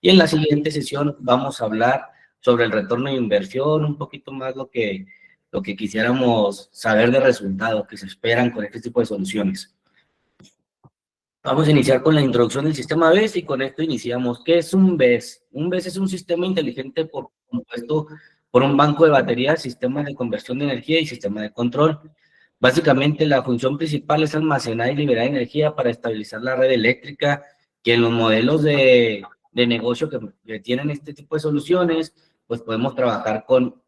Y en la siguiente sesión vamos a hablar sobre el retorno de inversión, un poquito más lo que quisiéramos saber de resultados que se esperan con este tipo de soluciones. Vamos a iniciar con la introducción del sistema BESS y con esto iniciamos. ¿Qué es un BESS? Un BESS es un sistema inteligente compuesto por un banco de baterías, sistemas de conversión de energía y sistema de control. Básicamente, la función principal es almacenar y liberar energía para estabilizar la red eléctrica, que en los modelos de negocio que tienen este tipo de soluciones, pues podemos trabajar con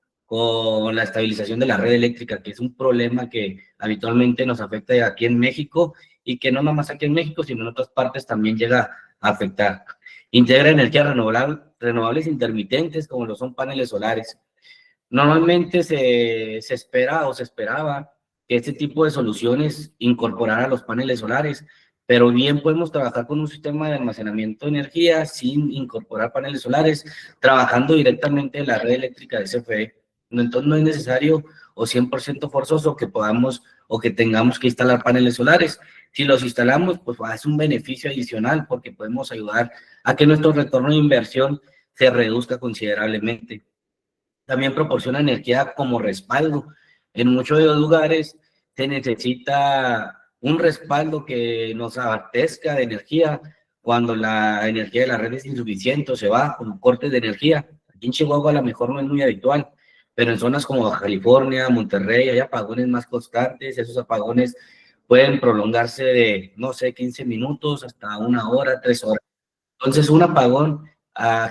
la estabilización de la red eléctrica, que es un problema que habitualmente nos afecta aquí en México y que no nomás aquí en México, sino en otras partes también llega a afectar. Integra energías renovables intermitentes, como lo son paneles solares. Normalmente se espera o se esperaba que este tipo de soluciones incorporaran los paneles solares, pero bien podemos trabajar con un sistema de almacenamiento de energía sin incorporar paneles solares, trabajando directamente en la red eléctrica de CFE. Entonces no es necesario o 100% forzoso que podamos o que tengamos que instalar paneles solares. Si los instalamos, pues es un beneficio adicional porque podemos ayudar a que nuestro retorno de inversión se reduzca considerablemente. También proporciona energía como respaldo. En muchos de los lugares se necesita un respaldo que nos abastezca de energía cuando la energía de la red es insuficiente o se va, como cortes de energía. Aquí en Chihuahua a lo mejor no es muy habitual, pero en zonas como Baja California, Monterrey, hay apagones más constantes. Esos apagones pueden prolongarse de, no sé, 15 minutos hasta 1 hora, 3 horas. Entonces, un apagón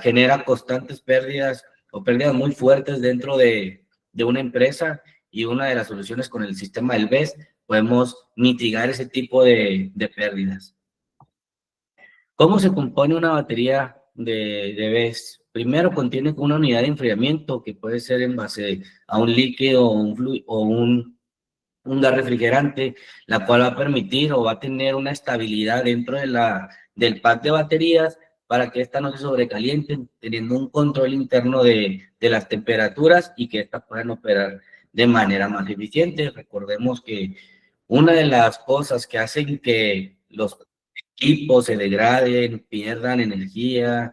genera constantes pérdidas o pérdidas muy fuertes dentro de una empresa, y una de las soluciones con el sistema del BESS podemos mitigar ese tipo de pérdidas. ¿Cómo se compone una batería de BESS? Primero contiene una unidad de enfriamiento que puede ser en base a un líquido o un gas refrigerante, la cual va a permitir o va a tener una estabilidad dentro del pack de baterías para que ésta no se sobrecalienten, teniendo un control interno de las temperaturas y que éstas puedan operar de manera más eficiente. Recordemos que una de las cosas que hacen que los equipos se degraden, pierdan energía,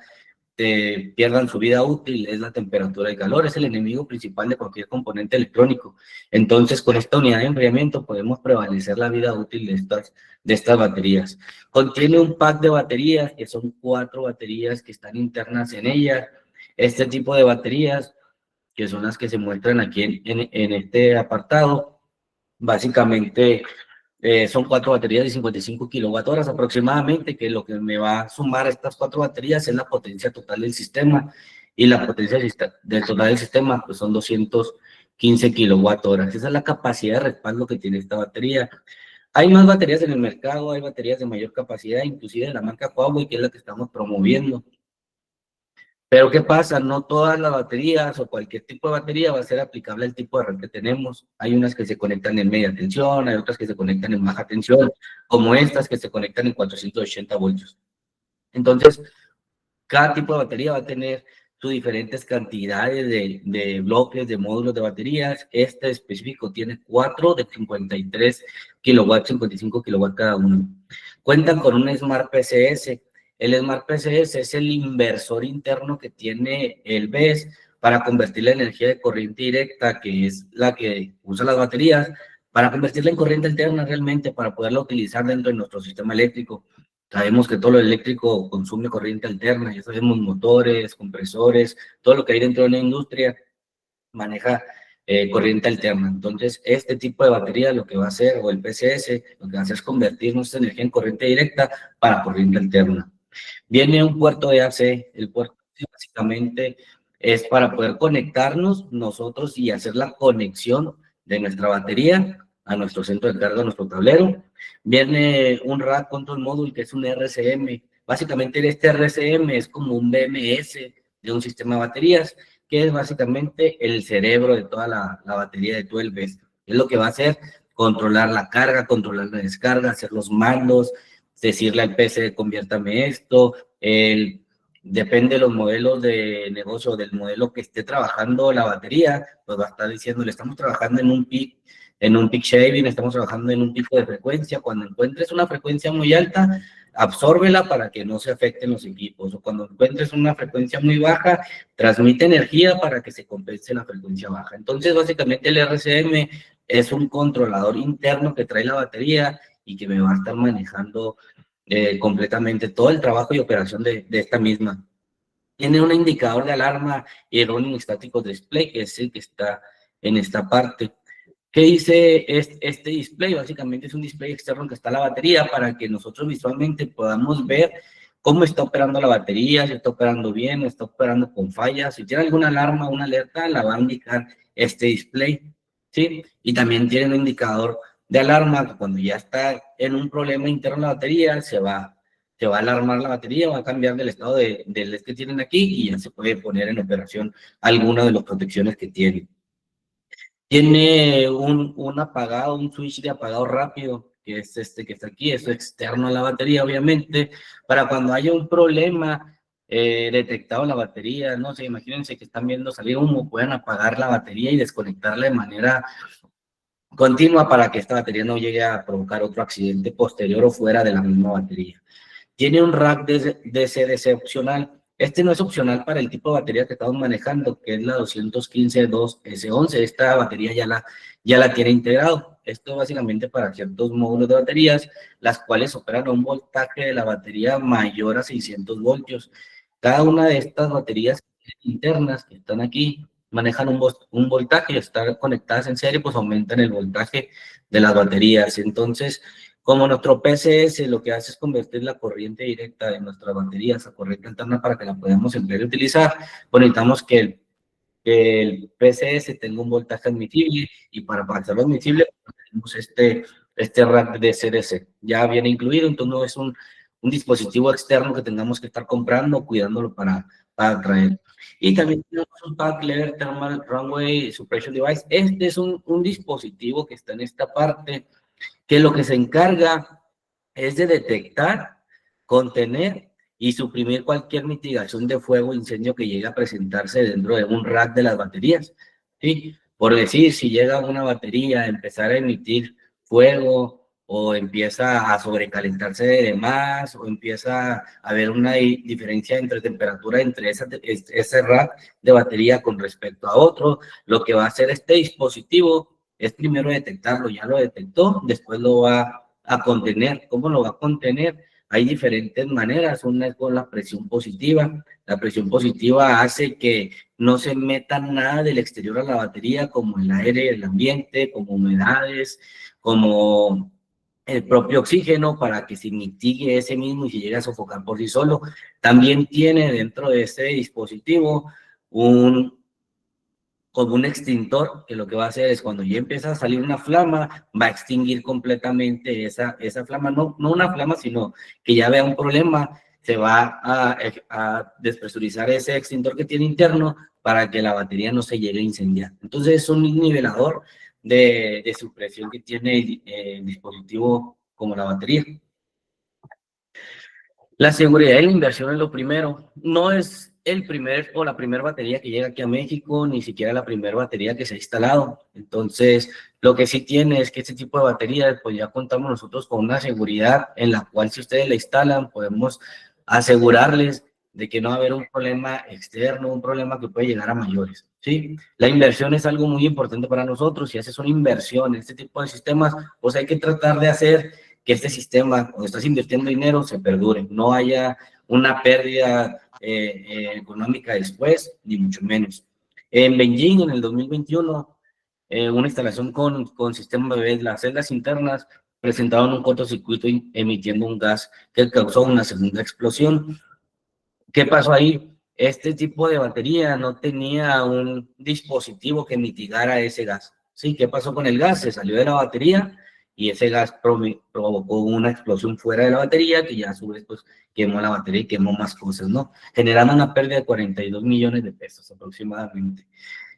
pierdan su vida útil, es la temperatura y calor, es el enemigo principal de cualquier componente electrónico. Entonces, con esta unidad de enfriamiento podemos prevalecer la vida útil de estas baterías. Contiene un pack de baterías, que son 4 baterías que están internas en ella. Este tipo de baterías, que son las que se muestran aquí en este apartado, básicamente son 4 baterías de 55 kilowatt-horas aproximadamente, que lo que me va a sumar a estas 4 baterías es la potencia total del sistema, y la potencia del total del sistema pues son 215 kilowatt-horas. Esa es la capacidad de respaldo que tiene esta batería. Hay más baterías en el mercado, hay baterías de mayor capacidad, inclusive de la marca Huawei, que es la que estamos promoviendo. Pero ¿qué pasa? No todas las baterías o cualquier tipo de batería va a ser aplicable al tipo de red que tenemos. Hay unas que se conectan en media tensión, hay otras que se conectan en baja tensión, como estas que se conectan en 480 voltios. Entonces, cada tipo de batería va a tener sus diferentes cantidades de bloques, de módulos de baterías. Este específico tiene 4 de 53 kilowatts, 55 kilowatts cada uno. Cuentan con un Smart PCS. El Smart PCS es el inversor interno que tiene el BESS para convertir la energía de corriente directa, que es la que usa las baterías, para convertirla en corriente alterna realmente, para poderla utilizar dentro de nuestro sistema eléctrico. Sabemos que todo lo eléctrico consume corriente alterna, ya sabemos, motores, compresores, todo lo que hay dentro de una industria maneja corriente alterna. Entonces, este tipo de batería lo que va a hacer, o el PCS, lo que va a hacer es convertir nuestra energía en corriente directa para corriente alterna. Viene un puerto de AC. El puerto de AC básicamente es para poder conectarnos nosotros y hacer la conexión de nuestra batería a nuestro centro de carga, a nuestro tablero. Viene un Rack Control Module, que es un RCM. Básicamente este RCM es como un BMS de un sistema de baterías, que es básicamente el cerebro de toda la batería de todo el BESS. Es lo que va a hacer controlar la carga, controlar la descarga, hacer los mandos, decirle al PC, conviértame esto. Depende de los modelos de negocio, del modelo que esté trabajando la batería, pues va a estar diciéndole, estamos trabajando en un peak shaving, estamos trabajando en un pico de frecuencia. Cuando encuentres una frecuencia muy alta, absórbela para que no se afecten los equipos, o cuando encuentres una frecuencia muy baja, transmite energía para que se compense la frecuencia baja. Entonces, básicamente el RCM es un controlador interno que trae la batería y que me va a estar manejando completamente todo el trabajo y operación de esta misma. Tiene un indicador de alarma y running static display, que es el que está en esta parte. ¿Qué dice este display? Básicamente es un display externo que está la batería para que nosotros visualmente podamos ver cómo está operando la batería, si está operando bien, está operando con fallas. Si tiene alguna alarma, una alerta, la va a indicar este display, ¿sí? Y también tiene un indicador de alarma que cuando ya está en un problema interno en la batería, se va a alarmar la batería, va a cambiar del estado del LED que tienen aquí y ya se puede poner en operación alguna de las protecciones que tiene. Tiene un apagado, un switch de apagado rápido, que es este que está aquí, eso externo a la batería, obviamente, para cuando haya un problema detectado en la batería, no sé, imagínense que están viendo salir humo, pueden apagar la batería y desconectarla de manera continua para que esta batería no llegue a provocar otro accidente posterior o fuera de la misma batería. Tiene un rack DC opcional. Este no es opcional para el tipo de batería que estamos manejando, que es la 215-2S11. Esta batería ya la tiene integrado. Esto es básicamente para ciertos módulos de baterías, las cuales operan a un voltaje de la batería mayor a 600 voltios. Cada una de estas baterías internas que están aquí manejan un voltaje y están conectadas en serie, pues aumentan el voltaje de las baterías. Entonces, como nuestro PCS lo que hace es convertir la corriente directa de nuestras baterías a corriente alterna para que la podamos emplear y utilizar, pues necesitamos que el PCS tenga un voltaje admisible y para hacerlo admisible tenemos este rack de CDC. Ya viene incluido, entonces no es un dispositivo externo que tengamos que estar comprando o cuidándolo para traer. Y también tenemos un Pack Lever Thermal Runaway Suppression Device. Este es un dispositivo que está en esta parte que lo que se encarga es de detectar, contener y suprimir cualquier mitigación de fuego o incendio que llegue a presentarse dentro de un rack de las baterías, ¿sí? Por decir, si llega una batería a empezar a emitir fuego o empieza a sobrecalentarse de más o empieza a haber una diferencia entre temperatura entre ese rack de batería con respecto a otro, lo que va a hacer este dispositivo es primero detectarlo, ya lo detectó, después lo va a contener. ¿Cómo lo va a contener? Hay diferentes maneras, una es con la presión positiva. La presión positiva hace que no se meta nada del exterior a la batería, como el aire, el ambiente, como humedades, como el propio oxígeno, para que se mitigue ese mismo y se llegue a sofocar por sí solo. También tiene dentro de este dispositivo como un extintor, que lo que va a hacer es cuando ya empieza a salir una flama, va a extinguir completamente esa flama, no una flama, sino que ya vea un problema, se va a despresurizar ese extintor que tiene interno para que la batería no se llegue a incendiar. Entonces es un nivelador de supresión que tiene el dispositivo como la batería. La seguridad y la inversión es lo primero. No es el primer o la primera batería que llega aquí a México, ni siquiera la primera batería que se ha instalado. Entonces, lo que sí tiene es que este tipo de baterías, pues ya contamos nosotros con una seguridad en la cual si ustedes la instalan, podemos asegurarles de que no va a haber un problema externo, un problema que puede llegar a mayores, ¿sí? La inversión es algo muy importante para nosotros. Si haces una inversión en este tipo de sistemas, pues hay que tratar de hacer que este sistema, cuando estás invirtiendo dinero, se perdure, no haya una pérdida económica después, ni mucho menos. En Beijing, en el 2021, una instalación con sistema de las celdas internas presentaron un cortocircuito emitiendo un gas que causó una segunda explosión. ¿Qué pasó ahí? Este tipo de batería no tenía un dispositivo que mitigara ese gas. ¿Sí? ¿Qué pasó con el gas? Se salió de la batería y ese gas provocó una explosión fuera de la batería que ya a su vez pues, quemó la batería y quemó más cosas, ¿no? Generando una pérdida de 42 millones de pesos aproximadamente.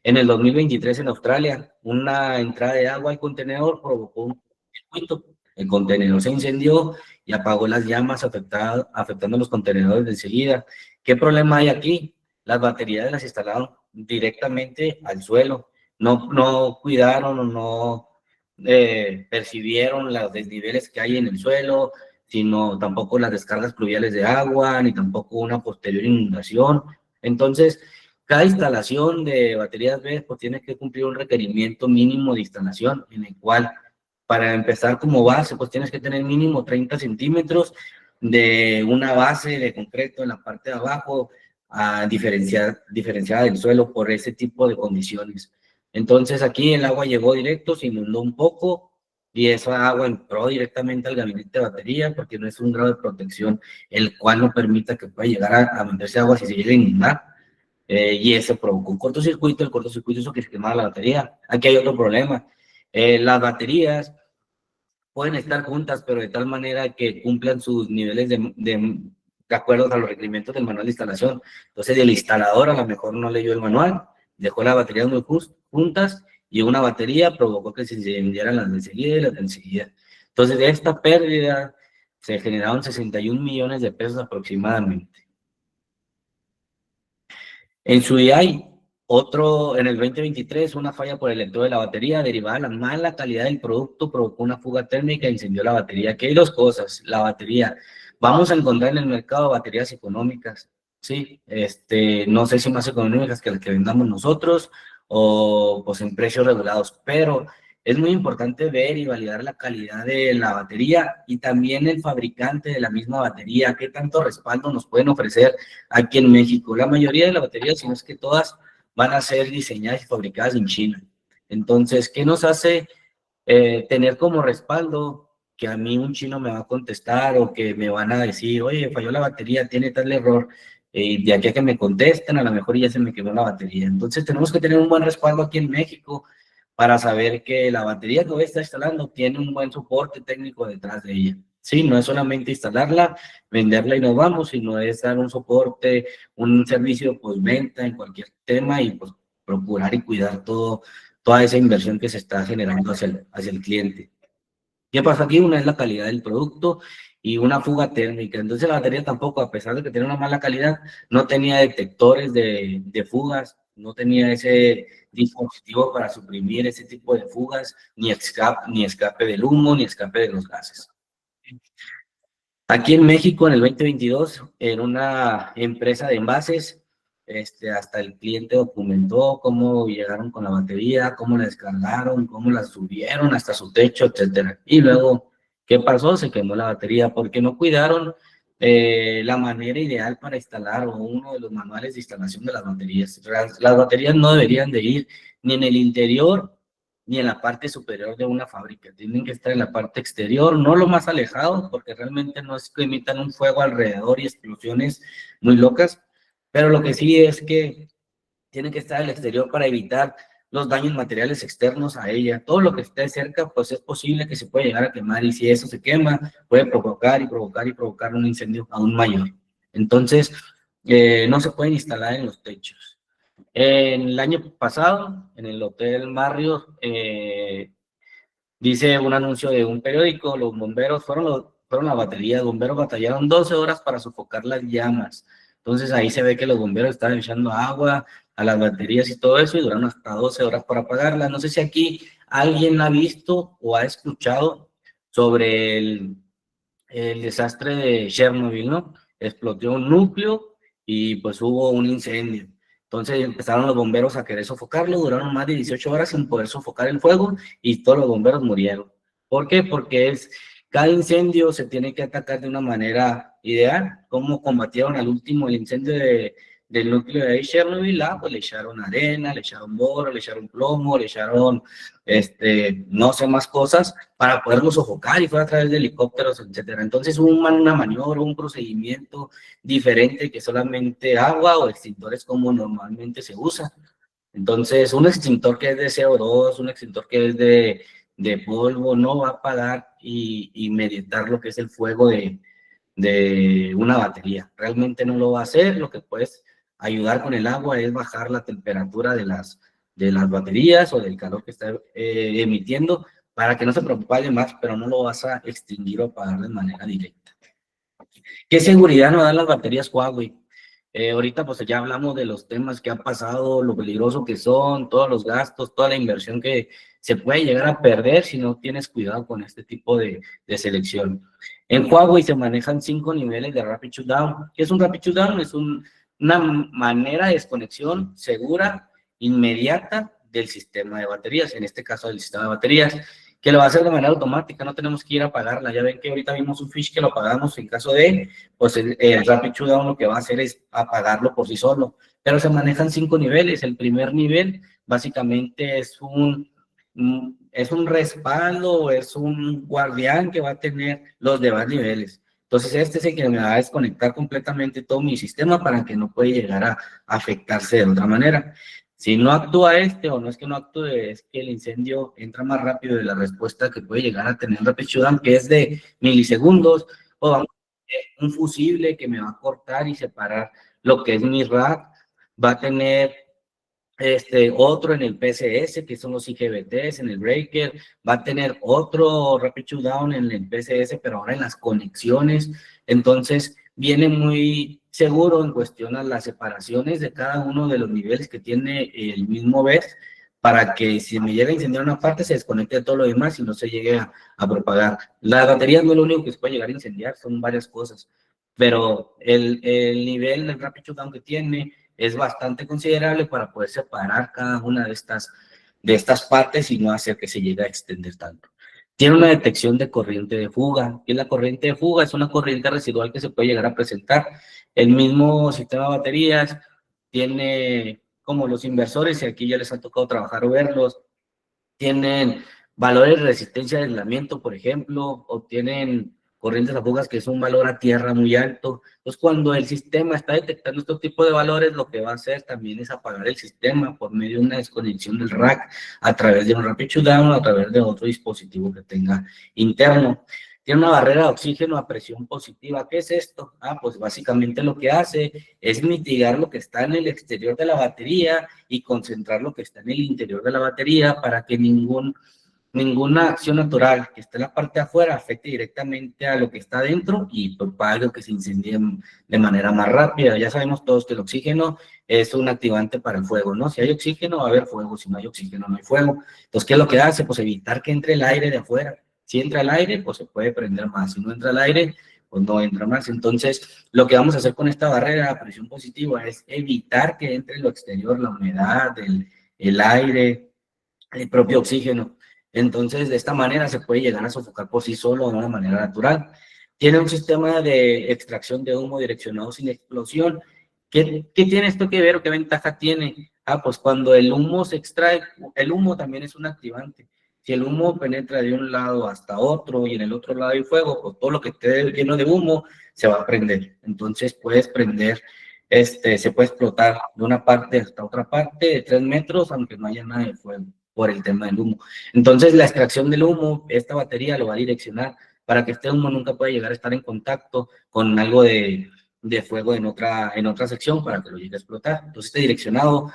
En el 2023 en Australia, una entrada de agua al contenedor provocó un circuito. El contenedor se incendió y apagó las llamas afectando los contenedores de enseguida. ¿Qué problema hay aquí? Las baterías las instalaron directamente al suelo. No cuidaron o no percibieron los desniveles que hay en el suelo. sino tampoco las descargas pluviales de agua, ni tampoco una posterior inundación. Entonces, cada instalación de baterías B pues tiene que cumplir un requerimiento mínimo de instalación, en el cual, para empezar como base, pues tienes que tener mínimo 30 centímetros de una base de concreto en la parte de abajo, diferenciada del suelo por ese tipo de condiciones. Entonces aquí el agua llegó directo, se inundó un poco, y esa agua entró directamente al gabinete de batería porque no es un grado de protección el cual no permita que pueda llegar a meterse agua si se llega a inundar. Y eso provocó un cortocircuito, el cortocircuito hizo que se quemara la batería. Aquí hay otro problema. Las baterías pueden estar juntas, pero de tal manera que cumplan sus niveles de acuerdo a los requerimientos del manual de instalación. Entonces, el instalador a lo mejor no leyó el manual, dejó las baterías muy juntas y una batería provocó que se vendieran las de enseguida y las de enseguida. Entonces, de esta pérdida se generaron 61 millones de pesos aproximadamente. En Suyay, en el 2023, una falla por el electrodo de la batería derivada de la mala calidad del producto provocó una fuga térmica e incendió la batería. Aquí hay dos cosas. La batería, vamos a encontrar en el mercado baterías económicas, ¿sí? No sé si más económicas que las que vendamos nosotros o pues en precios regulados, pero es muy importante ver y validar la calidad de la batería y también el fabricante de la misma batería, qué tanto respaldo nos pueden ofrecer aquí en México. La mayoría de las baterías, si no es que todas, van a ser diseñadas y fabricadas en China. Entonces, ¿qué nos hace tener como respaldo que a mí un chino me va a contestar o que me van a decir, oye, falló la batería, tiene tal error, y de aquí a que me contesten, a lo mejor ya se me quedó la batería? Entonces, tenemos que tener un buen respaldo aquí en México para saber que la batería que voy a estar instalando tiene un buen soporte técnico detrás de ella. Sí, no es solamente instalarla, venderla y nos vamos, sino es dar un soporte, un servicio postventa en cualquier tema y pues procurar y cuidar toda esa inversión que se está generando hacia el cliente. ¿Qué pasa aquí? Una es la calidad del producto y una fuga térmica. Entonces la batería tampoco, a pesar de que tiene una mala calidad, no tenía detectores de fugas, no tenía ese dispositivo para suprimir ese tipo de fugas, ni escape del humo, ni escape de los gases. Aquí en México, en el 2022, en una empresa de envases, hasta el cliente documentó cómo llegaron con la batería, cómo la descargaron, cómo la subieron hasta su techo, etcétera. Y luego, ¿qué pasó? Se quemó la batería porque no cuidaron la manera ideal para instalar o uno de los manuales de instalación de las baterías. Las baterías no deberían de ir ni en el interior ni en la parte superior de una fábrica, tienen que estar en la parte exterior, no lo más alejado, porque realmente no es que emitan un fuego alrededor y explosiones muy locas, pero lo que sí es que tienen que estar en el exterior para evitar los daños materiales externos a ella. Todo lo que esté cerca, pues es posible que se pueda llegar a quemar, y si eso se quema, puede provocar un incendio aún mayor. Entonces, no se pueden instalar en los techos. En el año pasado, en el Hotel Marriott, dice un anuncio de un periódico, los bomberos fueron la batería, los bomberos batallaron 12 horas para sofocar las llamas. Entonces ahí se ve que los bomberos estaban echando agua a las baterías y todo eso y duraron hasta 12 horas para apagarlas. No sé si aquí alguien ha visto o ha escuchado sobre el desastre de Chernobyl, ¿no? Explotó un núcleo y pues hubo un incendio. Entonces empezaron los bomberos a querer sofocarlo, duraron más de 18 horas sin poder sofocar el fuego y todos los bomberos murieron. ¿Por qué? Porque cada incendio se tiene que atacar de una manera ideal. ¿Cómo combatieron al último el incendio del núcleo de Chernobyl? Pues le echaron arena, le echaron boro, le echaron plomo, le echaron, no sé, más cosas para poderlo sofocar y fue a través de helicópteros, etcétera. Entonces hubo una maniobra, un procedimiento diferente que solamente agua o extintores como normalmente se usa. Entonces, un extintor que es de CO2, un extintor que es de polvo, no va a apagar y meditar lo que es el fuego de una batería. Realmente no lo va a hacer. Lo que puedes ayudar con el agua es bajar la temperatura de las baterías o del calor que está emitiendo para que no se propague más, pero no lo vas a extinguir o apagar de manera directa. ¿Qué seguridad nos dan las baterías Huawei? Ahorita pues ya hablamos de los temas que han pasado, lo peligroso que son, todos los gastos, toda la inversión que se puede llegar a perder si no tienes cuidado con este tipo de selección. En Huawei se manejan 5 niveles de Rapid Shutdown. ¿Qué es un Rapid Shutdown? Es una manera de desconexión segura, inmediata del sistema de baterías, en este caso del sistema de baterías, que lo va a hacer de manera automática, no tenemos que ir a apagarla. Ya ven que ahorita vimos un fish que lo apagamos en caso de, pues el Rapid Shutdown lo que va a hacer es apagarlo por sí solo, pero se manejan 5 niveles. El primer nivel básicamente es un respaldo, es un guardián que va a tener los demás niveles. Entonces este es el que me va a desconectar completamente todo mi sistema para que no pueda llegar a afectarse de otra manera. Si no actúa este, o no es que no actúe, es que el incendio entra más rápido de la respuesta que puede llegar a tener Rapid Shutdown, que es de milisegundos, o vamos un fusible que me va a cortar y separar lo que es mi rack, va a tener otro en el PCS, que son los IGBTs, en el breaker, va a tener otro Rapid Shutdown en el PCS, pero ahora en las conexiones. Entonces, viene muy seguro en cuestión a las separaciones de cada uno de los niveles que tiene el mismo BES, para que si me llega a incendiar una parte, se desconecte de todo lo demás y no se llegue a propagar. La batería no es lo único que se puede llegar a incendiar, son varias cosas, pero el nivel del Rapid Shutdown que tiene es bastante considerable para poder separar cada una de estas partes y no hacer que se llegue a extender tanto. Tiene una detección de corriente de fuga. ¿Qué es la corriente de fuga? Es una corriente residual que se puede llegar a presentar. El mismo sistema de baterías tiene como los inversores, y aquí ya les ha tocado trabajar o verlos, tienen valores de resistencia de aislamiento, por ejemplo, o tienen corrientes a fugas que es un valor a tierra muy alto. Entonces, cuando el sistema está detectando este tipo de valores, lo que va a hacer también es apagar el sistema por medio de una desconexión del rack a través de un Rapid Shutdown o a través de otro dispositivo que tenga interno. Tiene una barrera de oxígeno a presión positiva. ¿Qué es esto? Pues básicamente lo que hace es mitigar lo que está en el exterior de la batería y concentrar lo que está en el interior de la batería para que ninguna acción natural que esté en la parte de afuera afecte directamente a lo que está dentro y propague o que se incendie de manera más rápida. Ya sabemos todos que el oxígeno es un activante para el fuego, ¿no? Si hay oxígeno va a haber fuego, si no hay oxígeno no hay fuego. Entonces, ¿qué es lo que hace? Pues evitar que entre el aire de afuera. Si entra el aire, pues se puede prender más. Si no entra el aire, pues no entra más. Entonces, lo que vamos a hacer con esta barrera de presión positiva es evitar que entre lo exterior, la humedad, el aire, el propio oxígeno. Entonces, de esta manera se puede llegar a sofocar por sí solo de una manera natural. Tiene un sistema de extracción de humo direccionado sin explosión. ¿Qué tiene esto que ver o qué ventaja tiene? Pues cuando el humo se extrae, el humo también es un activante. Si el humo penetra de un lado hasta otro y en el otro lado hay fuego, pues todo lo que esté lleno de humo se va a prender. Entonces puedes prender, se puede explotar de una parte hasta otra parte de 3 metros, aunque no haya nada de fuego por el tema del humo. Entonces, la extracción del humo, esta batería lo va a direccionar para que este humo nunca pueda llegar a estar en contacto con algo de fuego en otra sección para que lo llegue a explotar. Entonces, este direccionado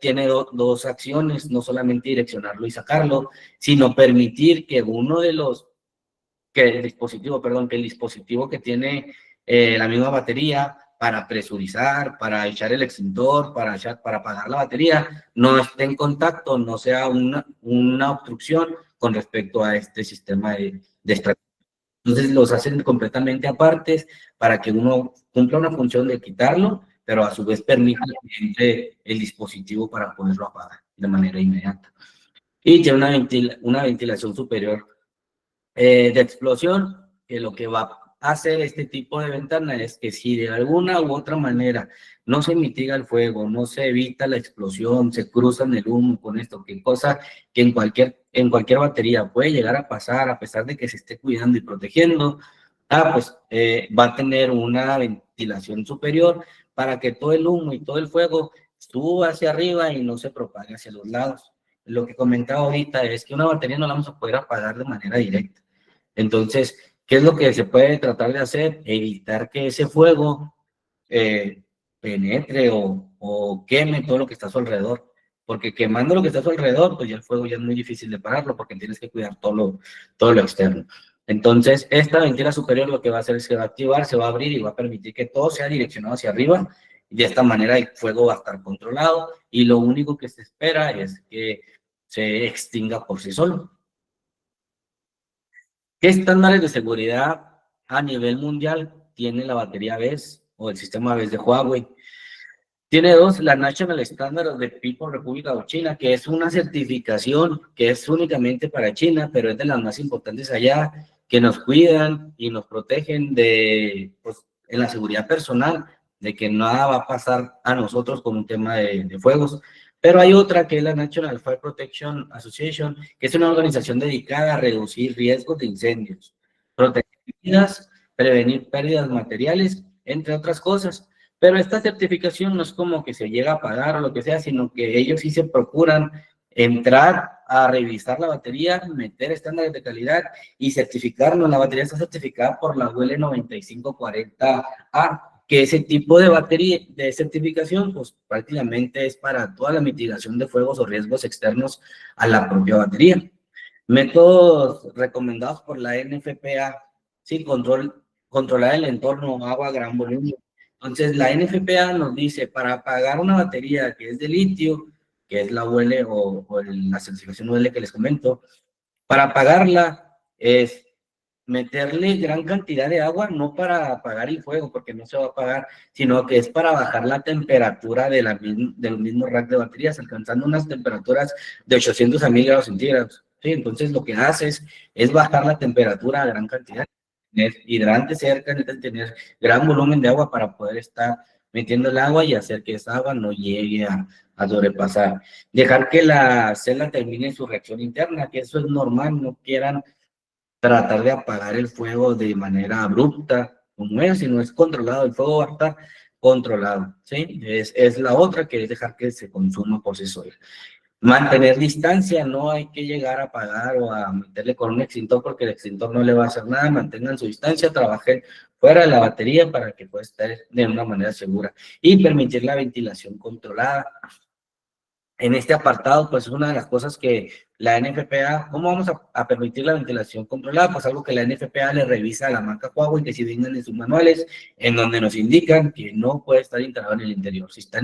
tiene dos acciones, no solamente direccionarlo y sacarlo, sino permitir que que el dispositivo que tiene la misma batería para presurizar, para echar el extintor, para apagar la batería, no esté en contacto, no sea una obstrucción con respecto a este sistema de extracción. Entonces los hacen completamente apartes para que uno cumpla una función de quitarlo, pero a su vez permita que entre el dispositivo para poderlo apagar de manera inmediata. Y tiene una ventilación superior de explosión, que lo que va a hacer este tipo de ventana es que si de alguna u otra manera no se mitiga el fuego, no se evita la explosión, se cruzan el humo con esto, que cosa que en cualquier batería puede llegar a pasar a pesar de que se esté cuidando y protegiendo, pues va a tener una ventilación superior para que todo el humo y todo el fuego suba hacia arriba y no se propague hacia los lados. Lo que comentaba ahorita es que una batería no la vamos a poder apagar de manera directa. Entonces, ¿qué es lo que se puede tratar de hacer? Evitar que ese fuego penetre o queme todo lo que está a su alrededor. Porque quemando lo que está a su alrededor, pues ya el fuego ya es muy difícil de pararlo porque tienes que cuidar todo lo externo. Entonces, esta ventila superior lo que va a hacer es que va a activar, se va a abrir y va a permitir que todo sea direccionado hacia arriba. Y de esta manera el fuego va a estar controlado y lo único que se espera es que se extinga por sí solo. ¿Qué estándares de seguridad a nivel mundial tiene la batería BESS o el sistema BESS de Huawei? Tiene dos, la National Standard of the People República de China, que es una certificación que es únicamente para China, pero es de las más importantes allá, que nos cuidan y nos protegen de, pues, en la seguridad personal, de que nada va a pasar a nosotros con un tema de fuegos. Pero hay otra que es la National Fire Protection Association, que es una organización dedicada a reducir riesgos de incendios, proteger vidas, prevenir pérdidas materiales, entre otras cosas. Pero esta certificación no es como que se llega a pagar o lo que sea, sino que ellos sí se procuran entrar a revisar la batería, meter estándares de calidad y certificarnos. La batería está certificada por la UL 9540A, que ese tipo de batería de certificación, pues prácticamente es para toda la mitigación de fuegos o riesgos externos a la propia batería. Métodos recomendados por la NFPA, sí, controlar el entorno, agua a gran volumen. Entonces, la NFPA nos dice, para apagar una batería que es de litio, que es la UL la certificación UL que les comento, para apagarla es meterle gran cantidad de agua, no para apagar el fuego, porque no se va a apagar, sino que es para bajar la temperatura del mismo rack de baterías, alcanzando unas temperaturas de 800 a 1000 grados centígrados. ¿Sí? Entonces, lo que haces es bajar la temperatura a gran cantidad, tener hidrantes cerca, necesitas tener gran volumen de agua para poder estar metiendo el agua y hacer que esa agua no llegue a sobrepasar. Dejar que la celda termine su reacción interna, que eso es normal, no quieran tratar de apagar el fuego de manera abrupta, como es, si no es controlado, el fuego va a estar controlado, ¿sí? Es la otra, que es dejar que se consuma por sí solo. Mantener distancia, no hay que llegar a apagar o a meterle con un extintor porque el extintor no le va a hacer nada, mantengan su distancia, trabajen fuera de la batería para que pueda estar de una manera segura y permitir la ventilación controlada. En este apartado, pues una de las cosas que la NFPA, ¿cómo vamos a permitir la ventilación controlada? Pues algo que la NFPA le revisa a la marca Huawei, que si vengan en sus manuales, en donde nos indican que no puede estar instalado en el interior. Si está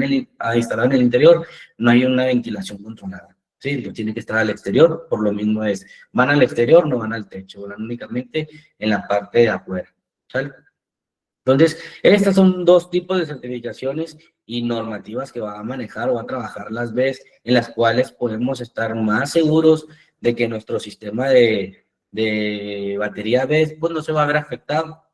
instalado en el interior, no hay una ventilación controlada. Sí, entonces tiene que estar al exterior, por lo mismo es, van al exterior, no van al techo, van únicamente en la parte de afuera. ¿Sale? Entonces, estas son dos tipos de certificaciones y normativas que va a manejar o va a trabajar las BES, en las cuales podemos estar más seguros de que nuestro sistema de batería BES pues, no se va a ver afectado.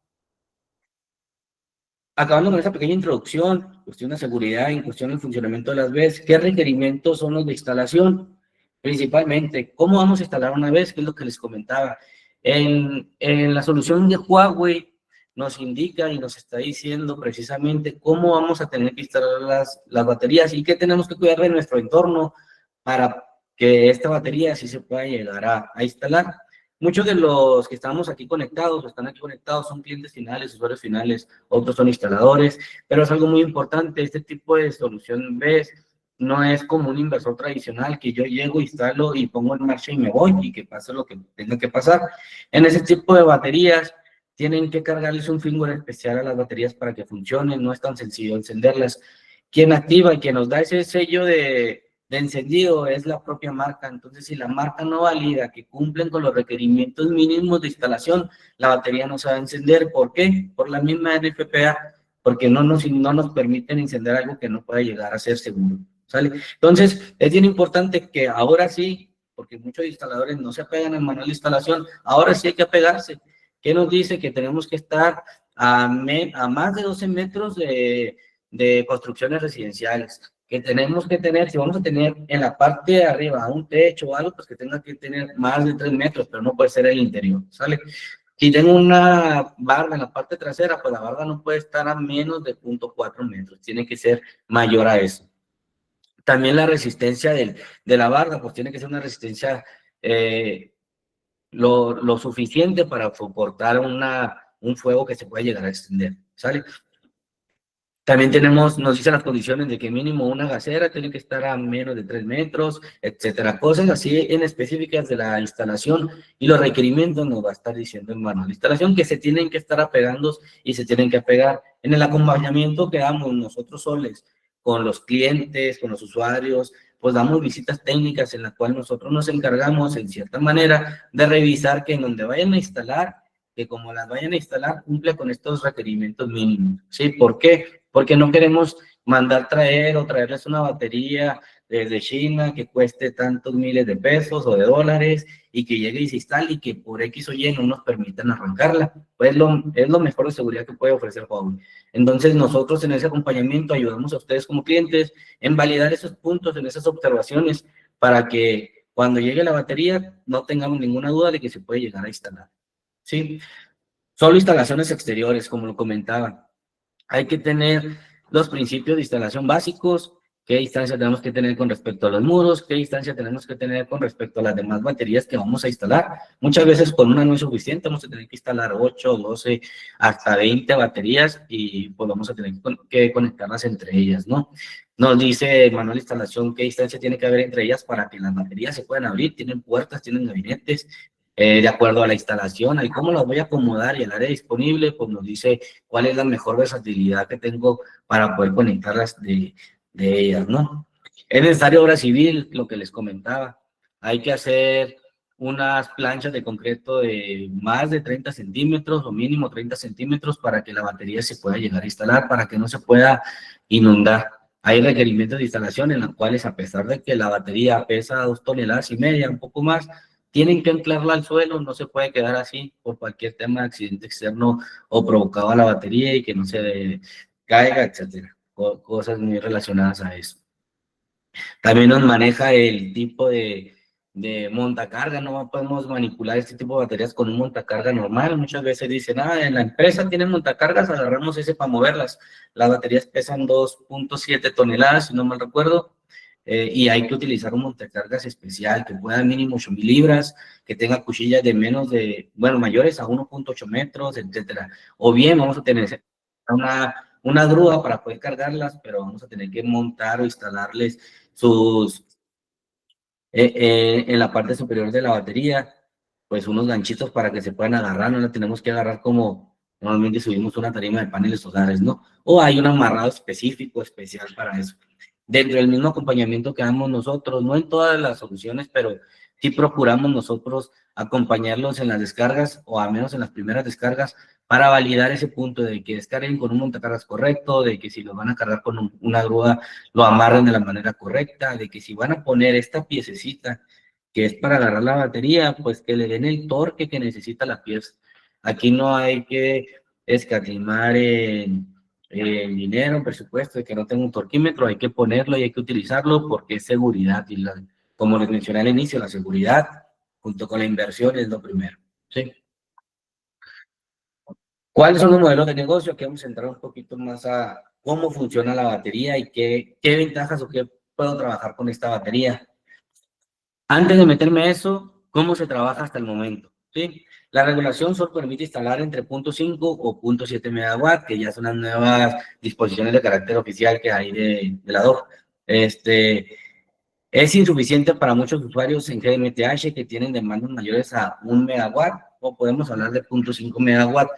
Acabando con esta pequeña introducción, cuestión de seguridad, en cuestión del funcionamiento de las BES, ¿qué requerimientos son los de instalación? Principalmente, ¿cómo vamos a instalar una BES? Que es lo que les comentaba. En la solución de Huawei nos indica y nos está diciendo precisamente cómo vamos a tener que instalar las baterías y qué tenemos que cuidar de nuestro entorno para que esta batería sí se pueda llegar a instalar. Muchos de los que estamos aquí conectados o están aquí conectados son clientes finales, usuarios finales, otros son instaladores, pero es algo muy importante, este tipo de solución BES no es como un inversor tradicional que yo llego, instalo y pongo en marcha y me voy y que pase lo que tenga que pasar. En ese tipo de baterías tienen que cargarles un firmware especial a las baterías para que funcionen, no es tan sencillo encenderlas. Quien activa y quien nos da ese sello de encendido es la propia marca. Entonces, si la marca no valida que cumplen con los requerimientos mínimos de instalación, la batería no se va a encender. ¿Por qué? Por la misma NFPA, porque no nos permiten encender algo que no pueda llegar a ser seguro. ¿Sale? Entonces, es bien importante que ahora sí, porque muchos instaladores no se apegan al manual de instalación, ahora sí hay que apegarse. ¿Qué nos dice? Que tenemos que estar a más de 12 metros de construcciones residenciales, que tenemos que tener, si vamos a tener en la parte de arriba un techo o algo, pues que tenga que tener más de 3 metros, pero no puede ser el interior, ¿sale? Si tengo una barda en la parte trasera, pues la barda no puede estar a menos de 0.4 metros, tiene que ser mayor a eso. También la resistencia de la barda, pues tiene que ser una resistencia lo suficiente para soportar un fuego que se pueda llegar a extender, ¿sale? También tenemos, nos dice las condiciones de que mínimo una gasera tiene que estar a menos de 3 metros, etcétera. Cosas así en específicas de la instalación y los requerimientos nos va a estar diciendo el manual de instalación que se tienen que estar apegando y se tienen que apegar. En el acompañamiento que damos nosotros soles con los clientes, con los usuarios, pues damos visitas técnicas en las cuales nosotros nos encargamos en cierta manera de revisar que en donde vayan a instalar, que como las vayan a instalar, cumple con estos requerimientos mínimos. ¿Sí? ¿Por qué? Porque no queremos mandar traer o traerles una batería desde China que cueste tantos miles de pesos o de dólares y que llegue y se instale y que por X o Y no nos permitan arrancarla. Pues es lo mejor de seguridad que puede ofrecer Huawei. Entonces nosotros en ese acompañamiento ayudamos a ustedes como clientes en validar esos puntos, en esas observaciones, para que cuando llegue la batería no tengamos ninguna duda de que se puede llegar a instalar. ¿Sí? Solo instalaciones exteriores, como lo comentaba. Hay que tener los principios de instalación básicos, qué distancia tenemos que tener con respecto a los muros, qué distancia tenemos que tener con respecto a las demás baterías que vamos a instalar. Muchas veces con una no es suficiente, vamos a tener que instalar 8, 12, hasta 20 baterías y pues vamos a tener que conectarlas entre ellas, ¿no? Nos dice el manual de instalación qué distancia tiene que haber entre ellas para que las baterías se puedan abrir, tienen puertas, tienen gabinetes, de acuerdo a la instalación, y cómo las voy a acomodar y el área disponible, pues nos dice cuál es la mejor versatilidad que tengo para poder conectarlas de ellas, ¿no? Es necesario obra civil, lo que les comentaba. Hay que hacer unas planchas de concreto de más de 30 centímetros o mínimo 30 centímetros para que la batería se pueda llegar a instalar, para que no se pueda inundar. Hay requerimientos de instalación en los cuales, a pesar de que la batería pesa 2,5 toneladas, un poco más, tienen que anclarla al suelo, no se puede quedar así por cualquier tema de accidente externo o provocado a la batería y que no se caiga, etcétera. Cosas muy relacionadas a eso. También nos maneja el tipo de montacarga, no podemos manipular este tipo de baterías con un montacarga normal. Muchas veces dicen, en la empresa tienen montacargas, agarramos ese para moverlas. Las baterías pesan 2,7 toneladas, si no mal recuerdo, y hay que utilizar un montacargas especial que pueda mínimo 8,000 libras, que tenga cuchillas de menos de, bueno, mayores a 1,8 metros, etcétera. O bien vamos a tener una grúa para poder cargarlas, pero vamos a tener que montar o instalarles sus, en la parte superior de la batería, pues unos ganchitos para que se puedan agarrar, no la tenemos que agarrar como normalmente subimos una tarima de paneles solares, ¿no? O hay un amarrado específico, especial para eso. Dentro del mismo acompañamiento que damos nosotros, no en todas las soluciones, pero sí procuramos nosotros acompañarlos en las descargas, o al menos en las primeras descargas, para validar ese punto de que descarguen con un montacargas correcto, de que si lo van a cargar con una grúa, lo amarren de la manera correcta, de que si van a poner esta piececita que es para agarrar la batería, pues que le den el torque que necesita la pieza. Aquí no hay que escatimar en dinero, en presupuesto, de que no tenga un torquímetro, hay que ponerlo y hay que utilizarlo porque es seguridad. Y como les mencioné al inicio, la seguridad junto con la inversión es lo primero. ¿Sí? ¿Cuáles son los modelos de negocio? Que vamos a entrar un poquito más a cómo funciona la batería y qué ventajas o qué puedo trabajar con esta batería. Antes de meterme a eso, ¿cómo se trabaja hasta el momento? ¿Sí? La regulación solo permite instalar entre 0,5 o 0,7 megawatts, que ya son las nuevas disposiciones de carácter oficial que hay de la DOF. Es insuficiente para muchos usuarios en GMTH que tienen demandas mayores a 1 megawatt, o podemos hablar de 0,5 megawatt,